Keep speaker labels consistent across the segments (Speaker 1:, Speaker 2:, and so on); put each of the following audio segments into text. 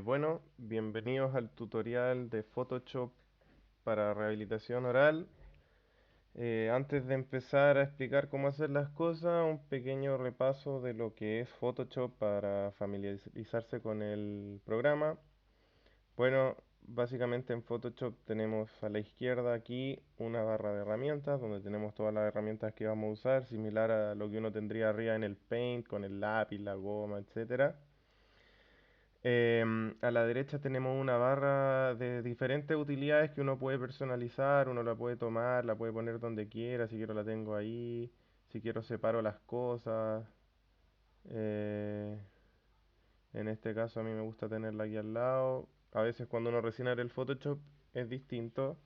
Speaker 1: Bueno, bienvenidos al tutorial de Photoshop para rehabilitación oral. Antes de empezar a explicar cómo hacer las cosas, un pequeño repaso de lo que es Photoshop para familiarizarse con el programa. Bueno, básicamente en Photoshop tenemos a la izquierda aquí una barra de herramientas donde tenemos todas las herramientas que vamos a usar, similar a lo que uno tendría arriba en el Paint con el lápiz, la goma, etcétera. A la derecha tenemos una barra de diferentes utilidades que uno puede personalizar, uno la puede tomar, la puede poner donde quiera, si quiero la tengo ahí, si quiero separo las cosas. eh, en este caso a mí me gusta tenerla aquí al lado. A veces cuando uno recién abre el Photoshop es distinto.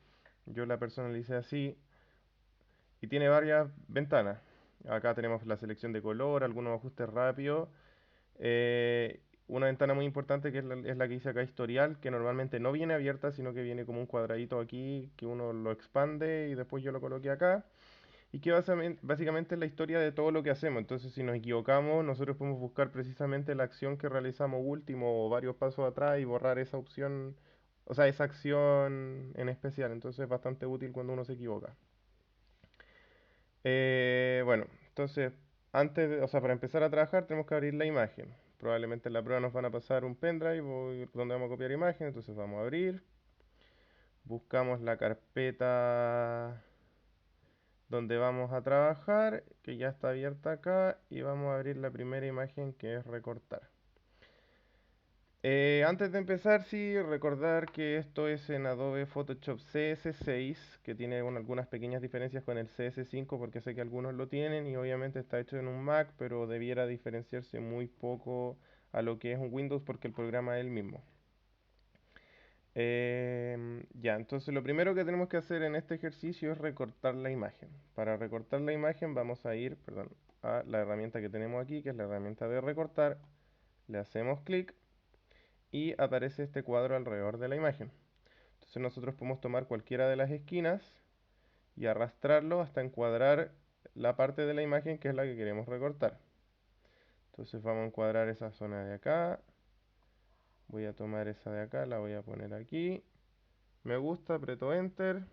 Speaker 1: Yo la personalicé así y tiene varias ventanas. Acá tenemos la selección de color, algunos ajustes rápidos. Una ventana muy importante que es la que dice acá historial, que normalmente no viene abierta, sino que viene como un cuadradito aquí que uno lo expande y después yo lo coloqué acá. Y que básicamente es la historia de todo lo que hacemos. Entonces, si nos equivocamos, nosotros podemos buscar precisamente la acción que realizamos último o varios pasos atrás y borrar esa opción, o sea, esa acción en especial. Entonces, es bastante útil cuando uno se equivoca. Bueno, entonces, o sea, para empezar a trabajar tenemos que abrir la imagen. Probablemente en la prueba nos van a pasar un pendrive donde vamos a copiar imagen, entonces vamos a abrir, buscamos la carpeta donde vamos a trabajar, que ya está abierta acá, y vamos a abrir la primera imagen que es recortar. Antes de empezar, sí, recordar que esto es en Adobe Photoshop CS6, que tiene algunas pequeñas diferencias con el CS5, porque sé que algunos lo tienen y obviamente está hecho en un Mac, pero debiera diferenciarse muy poco a lo que es un Windows porque el programa es el mismo. Ya, entonces lo primero que tenemos que hacer en este ejercicio es recortar la imagen. Para recortar la imagen vamos a ir, perdón, a la herramienta que tenemos aquí, que es la herramienta de recortar. Le hacemos clic y aparece este cuadro alrededor de la imagen. Entonces nosotros podemos tomar cualquiera de las esquinas y arrastrarlo hasta encuadrar la parte de la imagen que es la que queremos recortar. Entonces vamos a encuadrar esa zona de acá. Voy a tomar esa de acá, la voy a poner aquí. Me gusta, aprieto Enter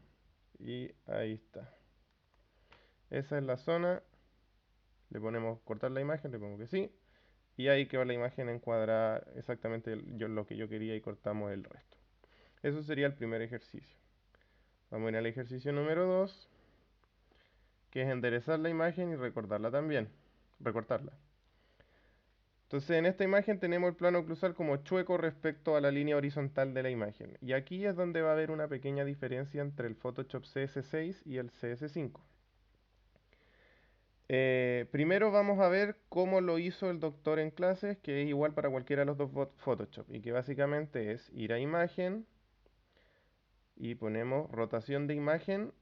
Speaker 1: y ahí está. Esa es la zona. Le ponemos cortar la imagen, le pongo que sí. Y ahí quedó la imagen encuadrada exactamente lo que yo quería y cortamos el resto. Eso sería el primer ejercicio. Vamos a ir al ejercicio número 2, que es enderezar la imagen y recortarla también. Recortarla. Entonces en esta imagen tenemos el plano oclusal como chueco respecto a la línea horizontal de la imagen. Y aquí es donde va a haber una pequeña diferencia entre el Photoshop CS6 y el CS5. Primero vamos a ver cómo lo hizo el doctor en clases, que es igual para cualquiera de los dos Photoshop. Y que básicamente es ir a imagen y ponemos rotación de imagen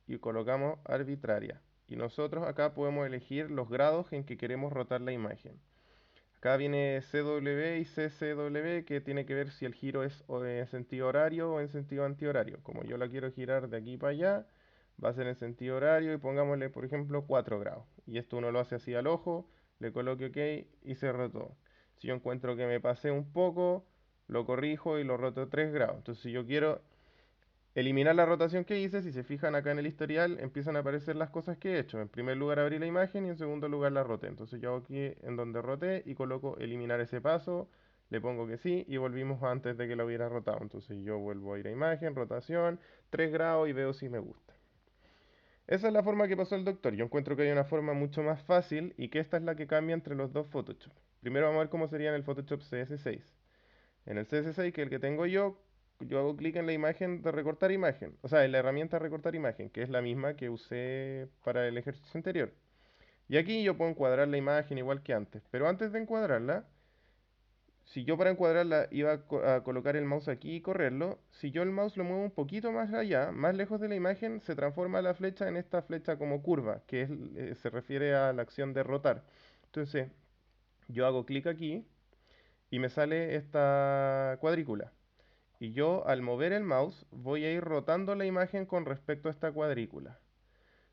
Speaker 1: y colocamos arbitraria. Y nosotros acá podemos elegir los grados en que queremos rotar la imagen. Acá viene CW y CCW, que tiene que ver si el giro es en sentido horario o en sentido antihorario. Como yo la quiero girar de aquí para allá, va a ser en sentido horario y pongámosle, por ejemplo, 4 grados. Y esto uno lo hace así al ojo, le coloque OK y se rotó. Si yo encuentro que me pasé un poco, lo corrijo y lo roto 3 grados. Entonces, si yo quiero eliminar la rotación que hice, si se fijan acá en el historial, empiezan a aparecer las cosas que he hecho. En primer lugar abrí la imagen y en segundo lugar la roté. Entonces yo hago aquí en donde roté y coloco eliminar ese paso, le pongo que sí y volvimos antes de que la hubiera rotado. Entonces yo vuelvo a ir a imagen, rotación, 3 grados y veo si me gusta. Esa es la forma que pasó el doctor. Yo encuentro que hay una forma mucho más fácil y que esta es la que cambia entre los dos Photoshop. Primero vamos a ver cómo sería en el Photoshop CS6. En el CS6, que es el que tengo yo hago clic en la imagen de recortar imagen, o sea, en la herramienta recortar imagen, que es la misma que usé para el ejercicio anterior. Y aquí yo puedo encuadrar la imagen igual que antes, pero antes de encuadrarla, si yo para encuadrarla iba a colocar el mouse aquí y correrlo, si yo el mouse lo muevo un poquito más allá, más lejos de la imagen, se transforma la flecha en esta flecha como curva, que se refiere a la acción de rotar. Entonces, yo hago clic aquí y me sale esta cuadrícula. Y yo al mover el mouse voy a ir rotando la imagen con respecto a esta cuadrícula.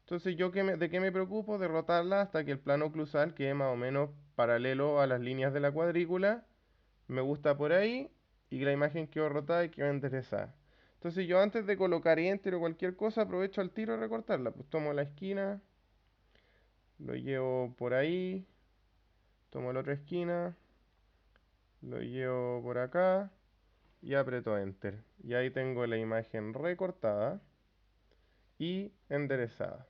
Speaker 1: Entonces yo ¿de qué me preocupo? De rotarla hasta que el plano oclusal quede más o menos paralelo a las líneas de la cuadrícula me gusta por ahí y que la imagen quedó rotada y quedó enderezada. Entonces yo antes de colocar enter o cualquier cosa aprovecho al tiro de recortarla. Pues tomo la esquina, lo llevo por ahí, tomo la otra esquina, lo llevo por acá y aprieto enter. Y ahí tengo la imagen recortada y enderezada.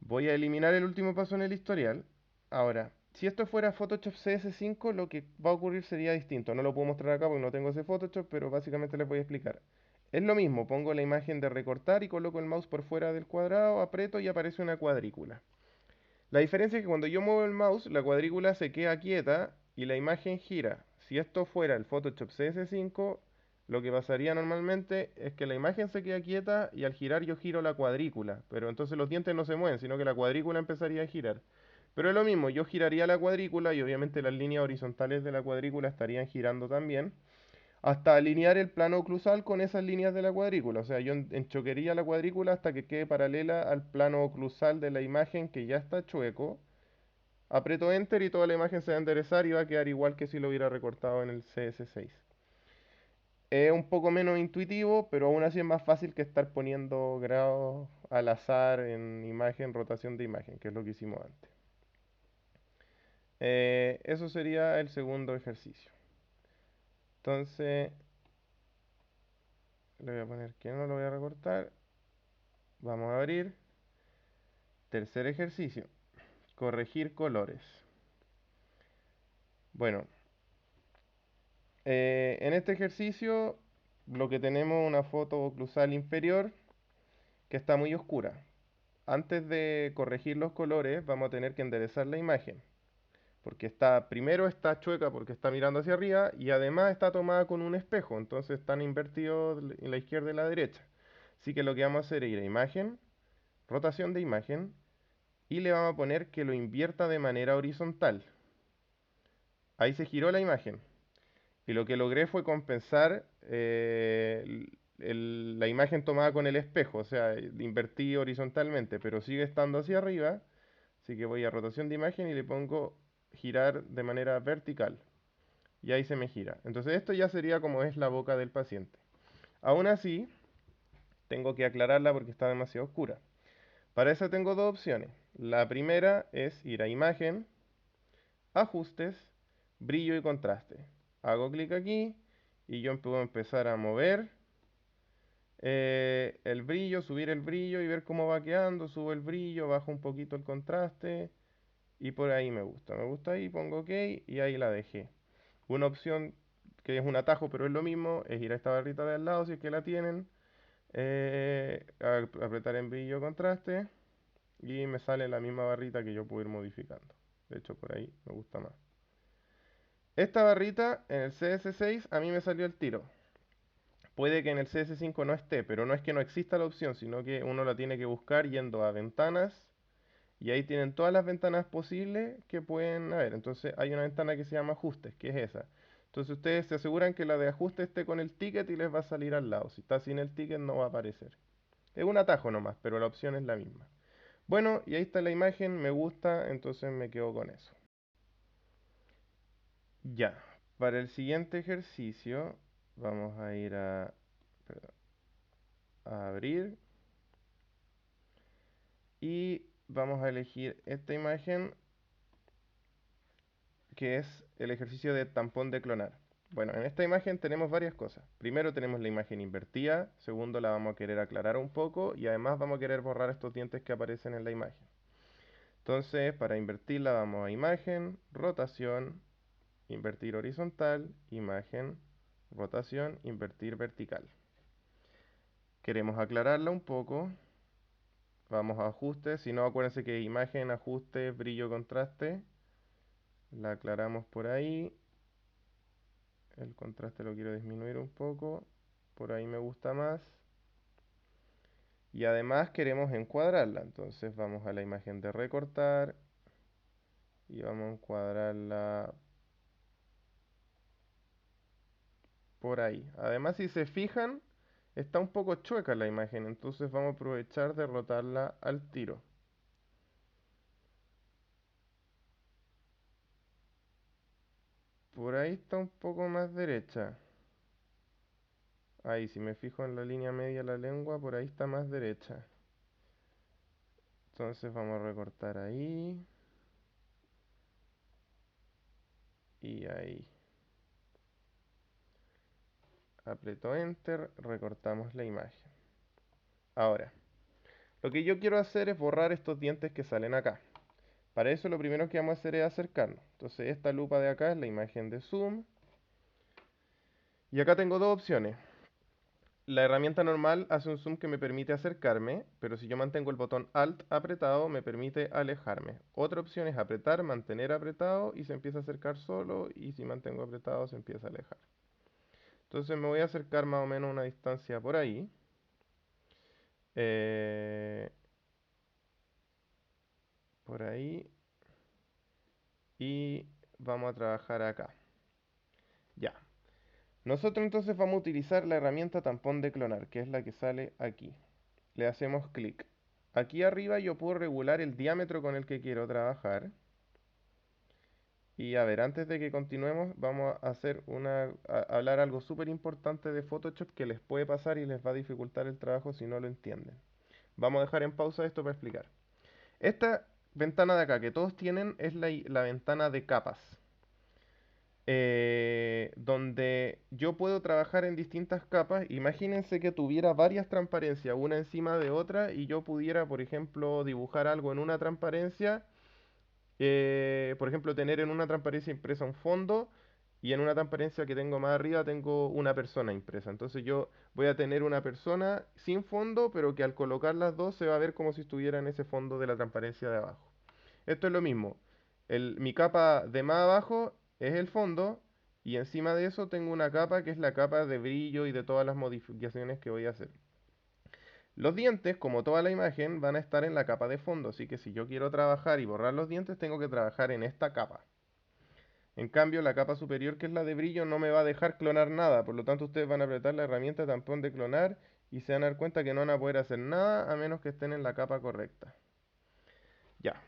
Speaker 1: Voy a eliminar el último paso en el historial. Ahora, si esto fuera Photoshop CS5, lo que va a ocurrir sería distinto. No lo puedo mostrar acá porque no tengo ese Photoshop, pero básicamente les voy a explicar. Es lo mismo, pongo la imagen de recortar y coloco el mouse por fuera del cuadrado, aprieto y aparece una cuadrícula. La diferencia es que cuando yo muevo el mouse, la cuadrícula se queda quieta y la imagen gira. Si esto fuera el Photoshop CS5, lo que pasaría normalmente es que la imagen se queda quieta y al girar yo giro la cuadrícula. Pero entonces los dientes no se mueven, sino que la cuadrícula empezaría a girar. Pero es lo mismo, yo giraría la cuadrícula y obviamente las líneas horizontales de la cuadrícula estarían girando también hasta alinear el plano oclusal con esas líneas de la cuadrícula. O sea, yo enchoquería la cuadrícula hasta que quede paralela al plano oclusal de la imagen que ya está chueco. Aprieto Enter y toda la imagen se va a enderezar y va a quedar igual que si lo hubiera recortado en el CS6. Es un poco menos intuitivo, pero aún así es más fácil que estar poniendo grados al azar en imagen, rotación de imagen, que es lo que hicimos antes. Eso sería el segundo ejercicio. Entonces, le voy a poner que no lo voy a recortar. Vamos a abrir. Tercer ejercicio. Corregir colores. Bueno, en este ejercicio lo que tenemos es una foto oclusal inferior que está muy oscura. Antes de corregir los colores vamos a tener que enderezar la imagen. Porque primero está chueca porque está mirando hacia arriba y además está tomada con un espejo. Entonces están invertidos en la izquierda y la derecha. Así que lo que vamos a hacer es ir a imagen, rotación de imagen y le vamos a poner que lo invierta de manera horizontal. Ahí se giró la imagen. Y lo que logré fue compensar la imagen tomada con el espejo, o sea, invertí horizontalmente, pero sigue estando hacia arriba, así que voy a rotación de imagen y le pongo girar de manera vertical. Y ahí se me gira. Entonces esto ya sería como es la boca del paciente. Aún así, tengo que aclararla porque está demasiado oscura. Para eso tengo dos opciones. La primera es ir a imagen, ajustes, brillo y contraste. Hago clic aquí y yo puedo empezar a mover el brillo, subir el brillo y ver cómo va quedando. Subo el brillo, bajo un poquito el contraste y por ahí me gusta. Me gusta ahí, pongo OK y ahí la dejé. Una opción que es un atajo, pero es lo mismo, es ir a esta barrita de al lado si es que la tienen, apretar en brillo contraste y me sale la misma barrita que yo puedo ir modificando. De hecho, por ahí me gusta más. Esta barrita en el CS6 a mí me salió el tiro. Puede que en el CS5 no esté, pero no es que no exista la opción, sino que uno la tiene que buscar yendo a ventanas y ahí tienen todas las ventanas posibles que pueden haber. Entonces hay una ventana que se llama ajustes, que es esa. Entonces ustedes se aseguran que la de ajuste esté con el ticket y les va a salir al lado. Si está sin el ticket no va a aparecer. Es un atajo nomás, pero la opción es la misma. Bueno, y ahí está la imagen, me gusta, entonces me quedo con eso. Ya, para el siguiente ejercicio vamos a ir perdón, a abrir y vamos a elegir esta imagen que es el ejercicio de tampón de clonar. Bueno, en esta imagen tenemos varias cosas. Primero tenemos la imagen invertida, segundo la vamos a querer aclarar un poco y además vamos a querer borrar estos dientes que aparecen en la imagen. Entonces, para invertirla vamos a imagen, rotación, invertir horizontal, imagen, rotación, invertir vertical. Queremos aclararla un poco. Vamos a ajustes. Si no, acuérdense que imagen, ajustes, brillo, contraste. La aclaramos por ahí. El contraste lo quiero disminuir un poco. Por ahí me gusta más. Y además queremos encuadrarla. Entonces vamos a la imagen de recortar. Y vamos a encuadrarla por ahí. Además, si se fijan, está un poco chueca la imagen. Entonces vamos a aprovechar de rotarla al tiro. Por ahí está un poco más derecha. Ahí, si me fijo en la línea media de la lengua, por ahí está más derecha. Entonces vamos a recortar ahí y ahí. Aprieto Enter, recortamos la imagen. Ahora, lo que yo quiero hacer es borrar estos dientes que salen acá. Para eso lo primero que vamos a hacer es acercarnos. Entonces esta lupa de acá es la imagen de zoom. Y acá tengo dos opciones. La herramienta normal hace un zoom que me permite acercarme, pero si yo mantengo el botón Alt apretado me permite alejarme. Otra opción es apretar, mantener apretado y se empieza a acercar solo, y si mantengo apretado se empieza a alejar. Entonces me voy a acercar más o menos a una distancia por ahí. eh, por ahí. Y vamos a trabajar acá. Ya. Nosotros entonces vamos a utilizar la herramienta tampón de clonar, que es la que sale aquí. Le hacemos clic. Aquí arriba yo puedo regular el diámetro con el que quiero trabajar. Y a ver, antes de que continuemos, vamos a hablar algo súper importante de Photoshop que les puede pasar y les va a dificultar el trabajo si no lo entienden. Vamos a dejar en pausa esto para explicar. Esta ventana de acá que todos tienen es la ventana de capas. Donde yo puedo trabajar en distintas capas. Imagínense que tuviera varias transparencias, una encima de otra, y yo pudiera, por ejemplo, dibujar algo en una transparencia. Por ejemplo, tener en una transparencia impresa un fondo, y en una transparencia que tengo más arriba tengo una persona impresa. Entonces yo voy a tener una persona sin fondo, pero que al colocar las dos se va a ver como si estuviera en ese fondo de la transparencia de abajo. Esto es lo mismo. Mi capa de más abajo es el fondo, y encima de eso tengo una capa que es la capa de brillo y de todas las modificaciones que voy a hacer. Los dientes, como toda la imagen, van a estar en la capa de fondo, así que si yo quiero trabajar y borrar los dientes, tengo que trabajar en esta capa. En cambio, la capa superior, que es la de brillo, no me va a dejar clonar nada, por lo tanto ustedes van a apretar la herramienta tampón de clonar y se van a dar cuenta que no van a poder hacer nada a menos que estén en la capa correcta. Ya.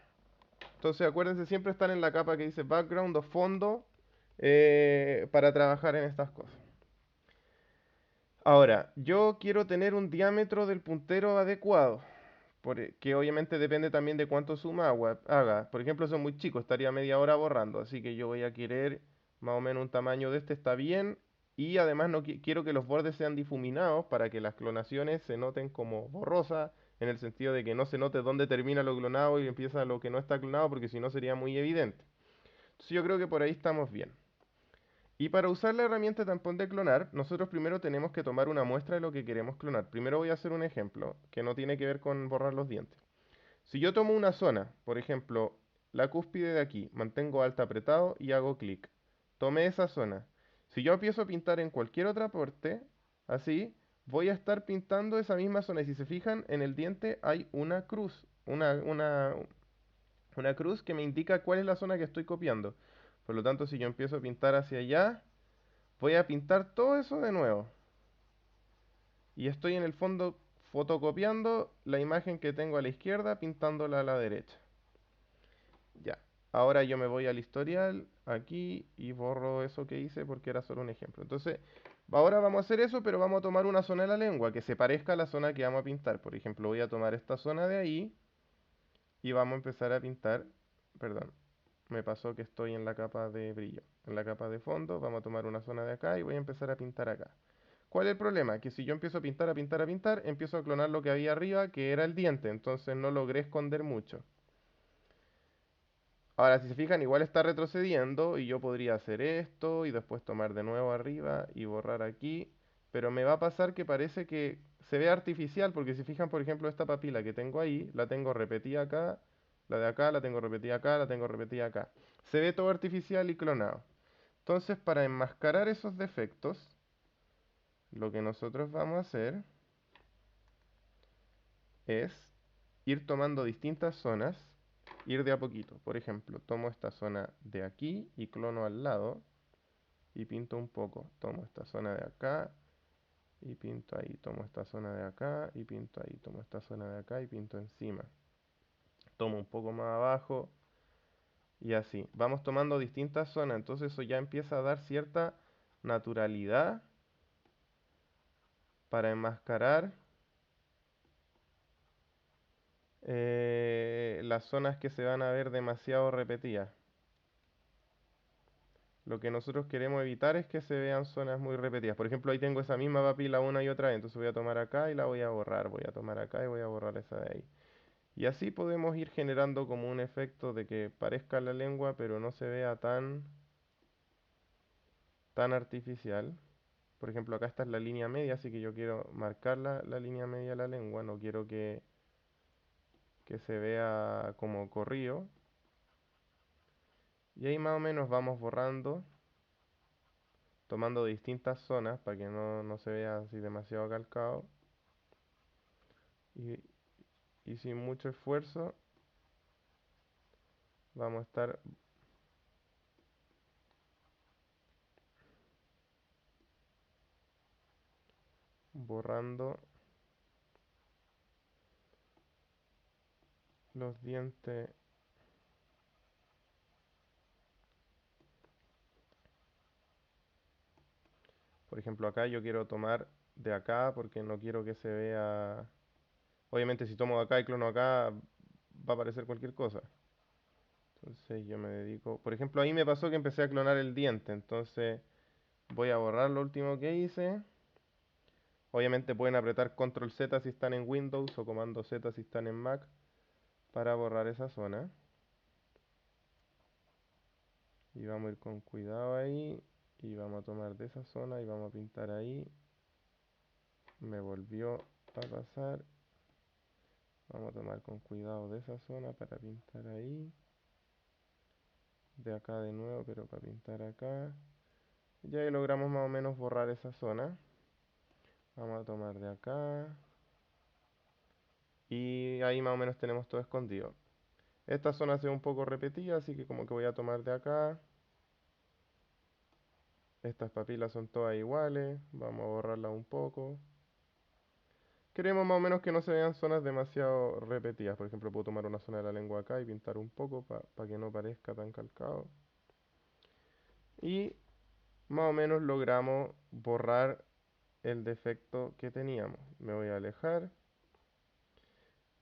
Speaker 1: Entonces acuérdense siempre estar en la capa que dice background o fondo, para trabajar en estas cosas. Ahora, yo quiero tener un diámetro del puntero adecuado, que obviamente depende también de cuánto haga. Por ejemplo, son muy chicos, estaría media hora borrando, así que yo voy a querer más o menos un tamaño de este, está bien. Y además no quiero que los bordes sean difuminados para que las clonaciones se noten como borrosas, en el sentido de que no se note dónde termina lo clonado y empieza lo que no está clonado, porque si no sería muy evidente. Entonces yo creo que por ahí estamos bien. Y para usar la herramienta tampón de clonar, nosotros primero tenemos que tomar una muestra de lo que queremos clonar. Primero voy a hacer un ejemplo que no tiene que ver con borrar los dientes. Si yo tomo una zona, por ejemplo, la cúspide de aquí, mantengo alt apretado y hago clic. Tomé esa zona. Si yo empiezo a pintar en cualquier otra parte, así, voy a estar pintando esa misma zona. Y si se fijan, en el diente hay una cruz, una cruz que me indica cuál es la zona que estoy copiando. Por lo tanto, si yo empiezo a pintar hacia allá, voy a pintar todo eso de nuevo. Y estoy en el fondo fotocopiando la imagen que tengo a la izquierda, pintándola a la derecha. Ya. Ahora yo me voy al historial aquí y borro eso que hice porque era solo un ejemplo. Entonces, ahora vamos a hacer eso, pero vamos a tomar una zona de la lengua que se parezca a la zona que vamos a pintar. Por ejemplo, voy a tomar esta zona de ahí y vamos a empezar a pintar. Perdón, me pasó que estoy en la capa de brillo. En la capa de fondo, vamos a tomar una zona de acá y voy a empezar a pintar acá. ¿Cuál es el problema? Que si yo empiezo a pintar, a pintar, a pintar, empiezo a clonar lo que había arriba, que era el diente, entonces no logré esconder mucho. Ahora, si se fijan, igual está retrocediendo y yo podría hacer esto y después tomar de nuevo arriba y borrar aquí, pero me va a pasar que parece que se ve artificial, porque si fijan, por ejemplo, esta papila que tengo ahí, la tengo repetida acá, la de acá, la tengo repetida acá, la tengo repetida acá. Se ve todo artificial y clonado. Entonces, para enmascarar esos defectos, lo que nosotros vamos a hacer es ir tomando distintas zonas, ir de a poquito. Por ejemplo, tomo esta zona de aquí y clono al lado y pinto un poco. Tomo esta zona de acá y pinto ahí. Tomo esta zona de acá y pinto ahí. Tomo esta zona de acá y pinto encima. Tomo un poco más abajo. Y así, vamos tomando distintas zonas, entonces eso ya empieza a dar cierta naturalidad para enmascarar las zonas que se van a ver demasiado repetidas. Lo que nosotros queremos evitar es que se vean zonas muy repetidas. Por ejemplo, ahí tengo esa misma papila una y otra vez, entonces voy a tomar acá y la voy a borrar, voy a tomar acá y voy a borrar esa de ahí. Y así podemos ir generando como un efecto de que parezca la lengua, pero no se vea tan artificial. Por ejemplo, acá está la línea media, así que yo quiero marcar la línea media de la lengua, no quiero que se vea como corrido. Y ahí más o menos vamos borrando, tomando distintas zonas para que no se vea así demasiado calcado. Y, y sin mucho esfuerzo vamos a estar borrando los dientes. Por ejemplo, acá yo quiero tomar de acá porque no quiero que se vea. Obviamente, si tomo de acá y clono acá, va a aparecer cualquier cosa. Entonces yo me dedico. Por ejemplo, ahí me pasó que empecé a clonar el diente. Entonces voy a borrar lo último que hice. Obviamente pueden apretar Control Z si están en Windows o Comando Z si están en Mac para borrar esa zona. Y vamos a ir con cuidado ahí. Y vamos a tomar de esa zona y vamos a pintar ahí. Me volvió a pasar. Vamos a tomar con cuidado de esa zona para pintar ahí. De acá de nuevo, pero para pintar acá. Ya ahí logramos más o menos borrar esa zona. Vamos a tomar de acá. Y ahí más o menos tenemos todo escondido. Esta zona se ve un poco repetida, así que como que voy a tomar de acá. Estas papilas son todas iguales. Vamos a borrarlas un poco. Queremos más o menos que no se vean zonas demasiado repetidas. Por ejemplo, puedo tomar una zona de la lengua acá y pintar un poco para que no parezca tan calcado. Y más o menos logramos borrar el defecto que teníamos. Me voy a alejar.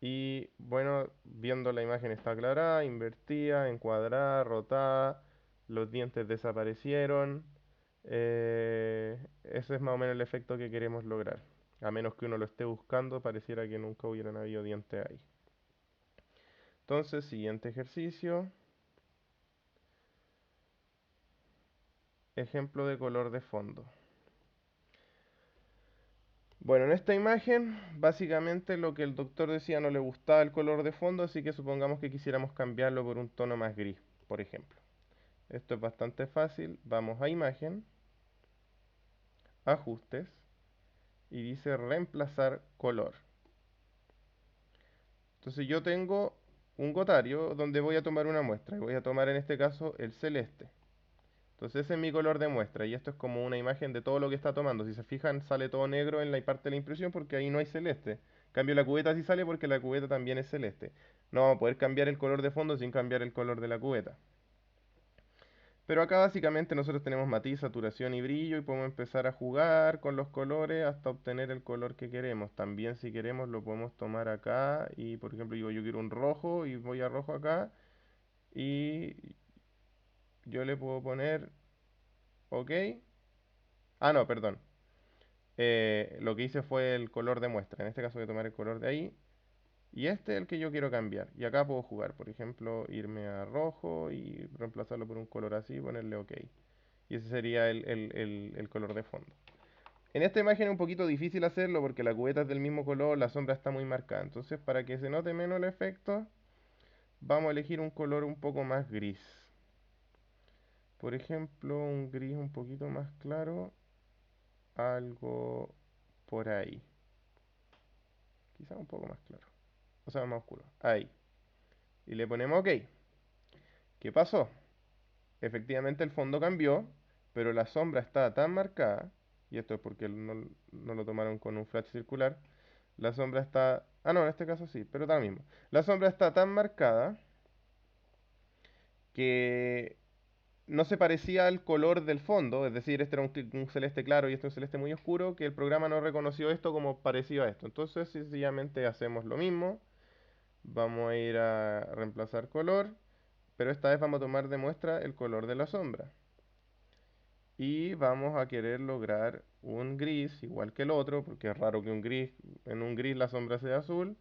Speaker 1: Y bueno, viendo la imagen está aclarada, invertida, encuadrada, rotada, los dientes desaparecieron. Ese es más o menos el efecto que queremos lograr. A menos que uno lo esté buscando, pareciera que nunca hubieran habido dientes ahí. Entonces, siguiente ejercicio. Ejemplo de color de fondo. Bueno, en esta imagen, básicamente lo que el doctor decía no le gustaba el color de fondo, así que supongamos que quisiéramos cambiarlo por un tono más gris, por ejemplo. Esto es bastante fácil. Vamos a imagen, ajustes y dice reemplazar color. Entonces yo tengo un gotario donde voy a tomar una muestra y voy a tomar en este caso el celeste. Entonces ese es mi color de muestra y esto es como una imagen de todo lo que está tomando. Si se fijan sale todo negro en la parte de la impresión porque ahí no hay celeste. En cambio la cubeta sí sale porque la cubeta también es celeste. No vamos a poder cambiar el color de fondo sin cambiar el color de la cubeta. Pero acá básicamente nosotros tenemos matiz, saturación y brillo y podemos empezar a jugar con los colores hasta obtener el color que queremos. También si queremos lo podemos tomar acá y por ejemplo digo yo quiero un rojo y voy a rojo acá y yo le puedo poner OK. Ah, no, perdón. Lo que hice fue el color de muestra. En este caso voy a tomar el color de ahí y este es el que yo quiero cambiar. Y acá puedo jugar, por ejemplo, irme a rojo y reemplazarlo por un color así y ponerle OK. Y ese sería el color de fondo. En esta imagen es un poquito difícil hacerlo porque la cubeta es del mismo color, la sombra está muy marcada. Entonces, para que se note menos el efecto, vamos a elegir un color un poco más gris. Por ejemplo, un gris un poquito más claro, algo por ahí. Quizá un poco más claro. O sea, más oscuro. Ahí. Y le ponemos OK. ¿Qué pasó? Efectivamente el fondo cambió, pero la sombra está tan marcada, y esto es porque no lo tomaron con un flash circular, la sombra está... Ah, no, en este caso sí, pero da lo mismo. La sombra está tan marcada que no se parecía al color del fondo, es decir, este era un celeste claro y este un celeste muy oscuro, que el programa no reconoció esto como parecido a esto. Entonces, sencillamente hacemos lo mismo. Vamos a ir a reemplazar color, pero esta vez vamos a tomar de muestra el color de la sombra. Y vamos a querer lograr un gris igual que el otro, porque es raro que en un gris la sombra sea azul,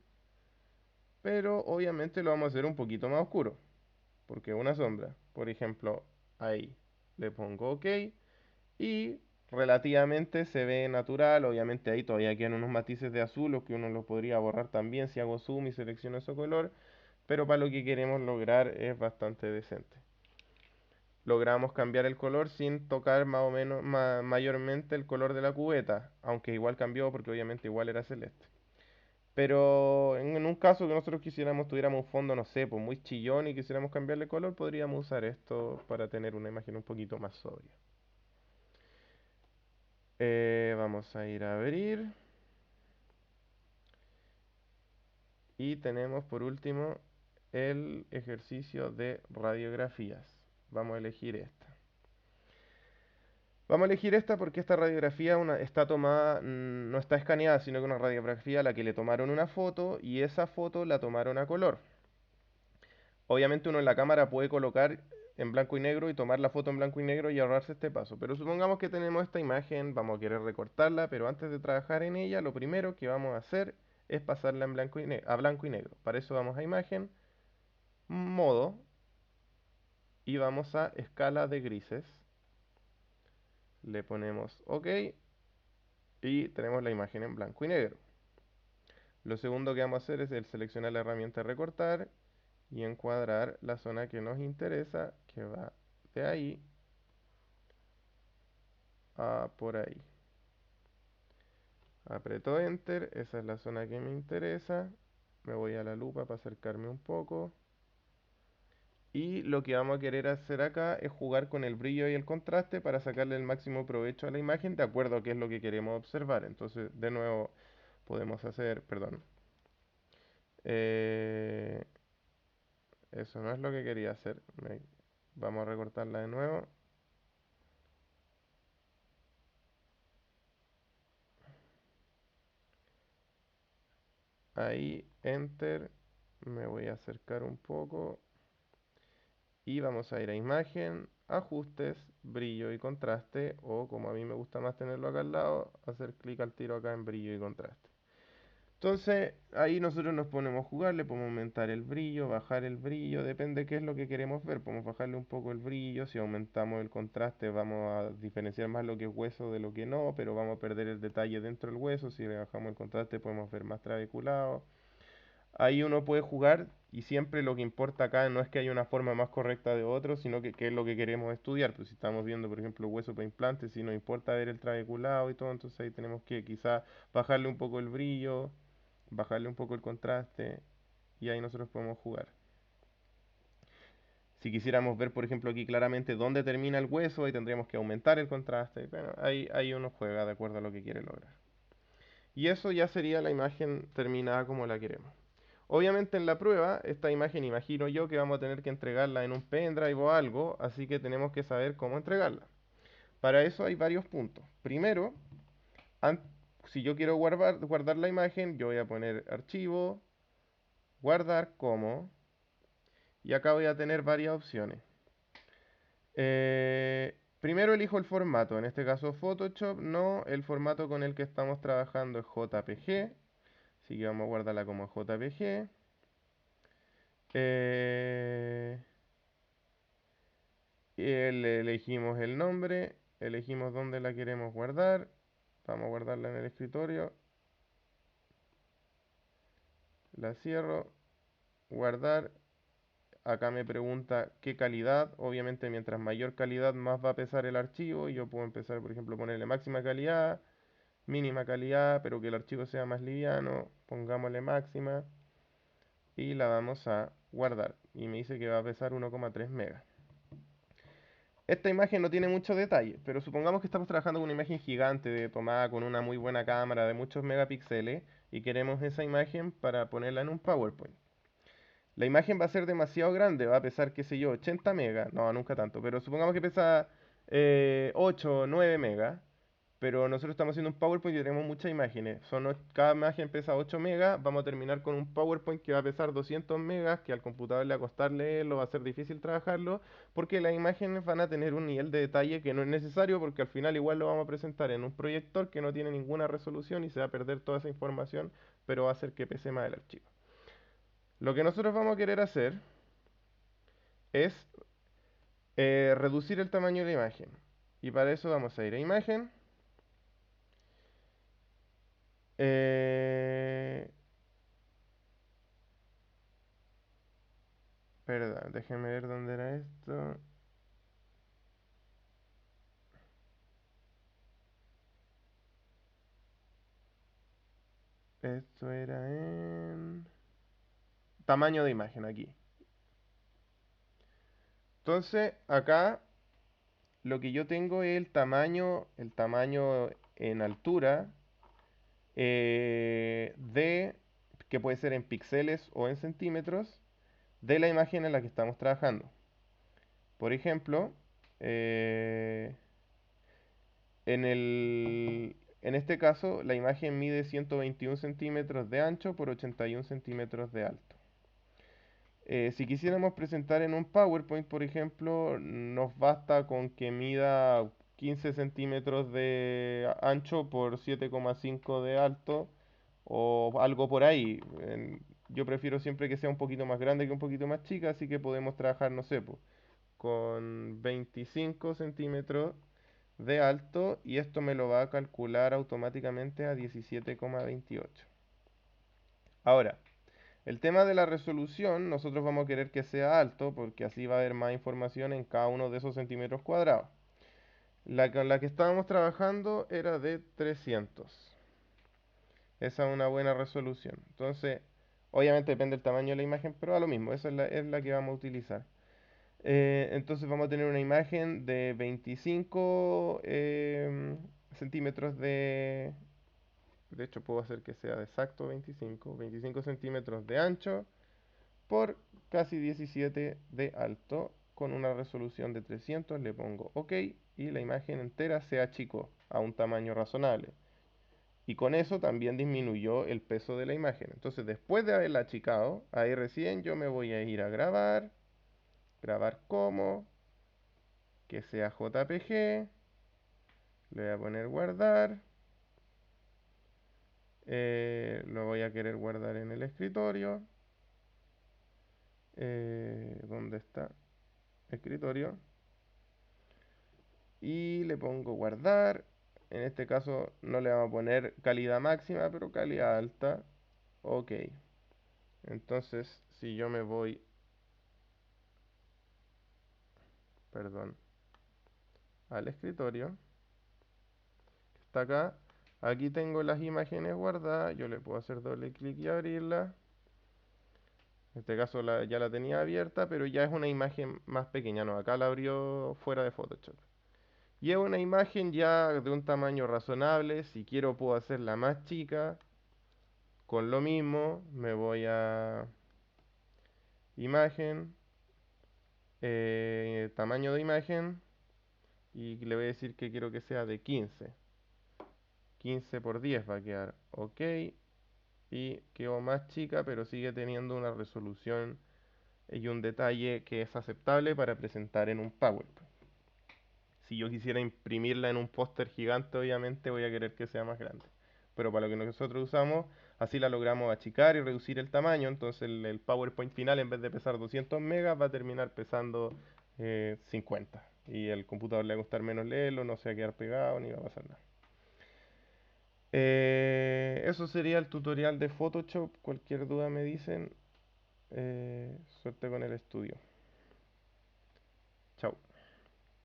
Speaker 1: pero obviamente lo vamos a hacer un poquito más oscuro, porque una sombra, por ejemplo, ahí le pongo OK y relativamente se ve natural, obviamente ahí todavía quedan unos matices de azul, o que uno los podría borrar también si hago zoom y selecciono ese color, pero para lo que queremos lograr es bastante decente. Logramos cambiar el color sin tocar más o menos mayormente el color de la cubeta, aunque igual cambió porque obviamente igual era celeste. Pero en un caso que nosotros quisiéramos, tuviéramos un fondo, no sé, pues muy chillón y quisiéramos cambiarle color, podríamos usar esto para tener una imagen un poquito más sobria. Vamos a ir a abrir. Y tenemos por último el ejercicio de radiografías. Vamos a elegir esta. Vamos a elegir esta porque esta radiografía está tomada, no está escaneada, sino que una radiografía a la que le tomaron una foto y esa foto la tomaron a color. Obviamente uno en la cámara puede colocar en blanco y negro y tomar la foto en blanco y negro y ahorrarse este paso. Pero supongamos que tenemos esta imagen, vamos a querer recortarla, pero antes de trabajar en ella, lo primero que vamos a hacer es pasarla en a blanco y negro. Para eso vamos a imagen, modo, y vamos a escala de grises. Le ponemos OK y tenemos la imagen en blanco y negro. Lo segundo que vamos a hacer es el seleccionar la herramienta recortar y encuadrar la zona que nos interesa, que va de ahí a por ahí. Aprieto Enter, esa es la zona que me interesa. Me voy a la lupa para acercarme un poco. Y lo que vamos a querer hacer acá es jugar con el brillo y el contraste para sacarle el máximo provecho a la imagen de acuerdo a qué es lo que queremos observar. Entonces, de nuevo, podemos hacer, perdón, eh, eso no es lo que quería hacer. Vamos a recortarla de nuevo. Ahí, Enter. Me voy a acercar un poco. Y vamos a ir a imagen, ajustes, brillo y contraste, o como a mí me gusta más tenerlo acá al lado, hacer clic al tiro acá en brillo y contraste. Entonces ahí nosotros nos ponemos a jugar, le podemos aumentar el brillo, bajar el brillo, depende qué es lo que queremos ver. Podemos bajarle un poco el brillo, si aumentamos el contraste vamos a diferenciar más lo que es hueso de lo que no, pero vamos a perder el detalle dentro del hueso. Si le bajamos el contraste podemos ver más trabeculado. Ahí uno puede jugar y siempre lo que importa acá no es que haya una forma más correcta de otro, sino que qué es lo que queremos estudiar. Pues si estamos viendo, por ejemplo, hueso para implantes, si nos importa ver el trabeculado y todo, entonces ahí tenemos que quizá bajarle un poco el brillo, bajarle un poco el contraste y ahí nosotros podemos jugar. Si quisiéramos ver, por ejemplo, aquí claramente dónde termina el hueso, ahí tendríamos que aumentar el contraste. Bueno, ahí uno juega de acuerdo a lo que quiere lograr. Y eso ya sería la imagen terminada como la queremos. Obviamente en la prueba, esta imagen imagino yo que vamos a tener que entregarla en un pendrive o algo, así que tenemos que saber cómo entregarla. Para eso hay varios puntos. Primero, si yo quiero guardar la imagen, yo voy a poner archivo, guardar como, y acá voy a tener varias opciones. Primero elijo el formato, en este caso Photoshop, no, el formato con el que estamos trabajando es JPG, así que vamos a guardarla como JPG. Eh, le elegimos el nombre, elegimos dónde la queremos guardar, vamos a guardarla en el escritorio, la cierro, guardar, acá me pregunta qué calidad, obviamente mientras mayor calidad más va a pesar el archivo, y yo puedo empezar por ejemplo a ponerle máxima calidad, mínima calidad, pero que el archivo sea más liviano, pongámosle máxima, y la vamos a guardar, y me dice que va a pesar 1,3 megas. Esta imagen no tiene mucho detalle, pero supongamos que estamos trabajando con una imagen gigante tomada con una muy buena cámara de muchos megapíxeles y queremos esa imagen para ponerla en un PowerPoint. La imagen va a ser demasiado grande, va a pesar, qué sé yo, 80 megas, no, nunca tanto, pero supongamos que pesa 8 o 9 megas, pero nosotros estamos haciendo un PowerPoint y tenemos muchas imágenes. Cada imagen pesa 8 megas, vamos a terminar con un PowerPoint que va a pesar 200 megas, que al computador le va a costar leerlo, va a ser difícil trabajarlo, porque las imágenes van a tener un nivel de detalle que no es necesario, porque al final igual lo vamos a presentar en un proyector que no tiene ninguna resolución y se va a perder toda esa información, pero va a hacer que pese más el archivo. Lo que nosotros vamos a querer hacer es reducir el tamaño de la imagen. Y para eso vamos a ir a imagen. Eh, Perdón, déjenme ver dónde era esto. Esto era en tamaño de imagen aquí. Entonces, acá lo que yo tengo es el tamaño en altura de, que puede ser en píxeles o en centímetros, de la imagen en la que estamos trabajando. Por ejemplo, eh, en este caso, la imagen mide 121 centímetros de ancho por 81 centímetros de alto. Si quisiéramos presentar en un PowerPoint, por ejemplo, nos basta con que mida 15 centímetros de ancho por 7,5 de alto o algo por ahí. Yo prefiero siempre que sea un poquito más grande que un poquito más chica, así que podemos trabajar, no sé, po, con 25 centímetros de alto y esto me lo va a calcular automáticamente a 17,28. Ahora, el tema de la resolución, nosotros vamos a querer que sea alto porque así va a haber más información en cada uno de esos centímetros cuadrados. La con la que estábamos trabajando era de 300. Esa es una buena resolución. Entonces, obviamente depende del tamaño de la imagen, pero a lo mismo, esa es la que vamos a utilizar. Entonces vamos a tener una imagen de 25 centímetros de hecho puedo hacer que sea de exacto 25 centímetros de ancho por casi 17 de alto con una resolución de 300. Le pongo OK y la imagen entera se achicó a un tamaño razonable. Y con eso también disminuyó el peso de la imagen. Entonces después de haberla achicado, ahí recién yo me voy a ir a grabar como, que sea JPG, le voy a poner guardar, lo voy a querer guardar en el escritorio, ¿dónde está? Escritorio, y le pongo guardar. En este caso no le vamos a poner calidad máxima, pero calidad alta. OK. Entonces, si yo me voy, perdón, al escritorio, que está acá, aquí tengo las imágenes guardadas. Yo le puedo hacer doble clic y abrirla. En este caso ya la tenía abierta, pero ya es una imagen más pequeña. No, acá la abrió fuera de Photoshop. Y es una imagen ya de un tamaño razonable. Si quiero puedo hacerla más chica. Con lo mismo me voy a imagen, tamaño de imagen. Y le voy a decir que quiero que sea de 15. 15 por 10 va a quedar. OK. Y quedó más chica, pero sigue teniendo una resolución y un detalle que es aceptable para presentar en un PowerPoint. Si yo quisiera imprimirla en un póster gigante, obviamente voy a querer que sea más grande. Pero para lo que nosotros usamos, así la logramos achicar y reducir el tamaño. Entonces el PowerPoint final, en vez de pesar 200 megas, va a terminar pesando 50. Y el computador le va a costar menos leerlo, no se va a quedar pegado, ni va a pasar nada. Eso sería el tutorial de Photoshop. Cualquier duda me dicen. Suerte con el estudio. Chao.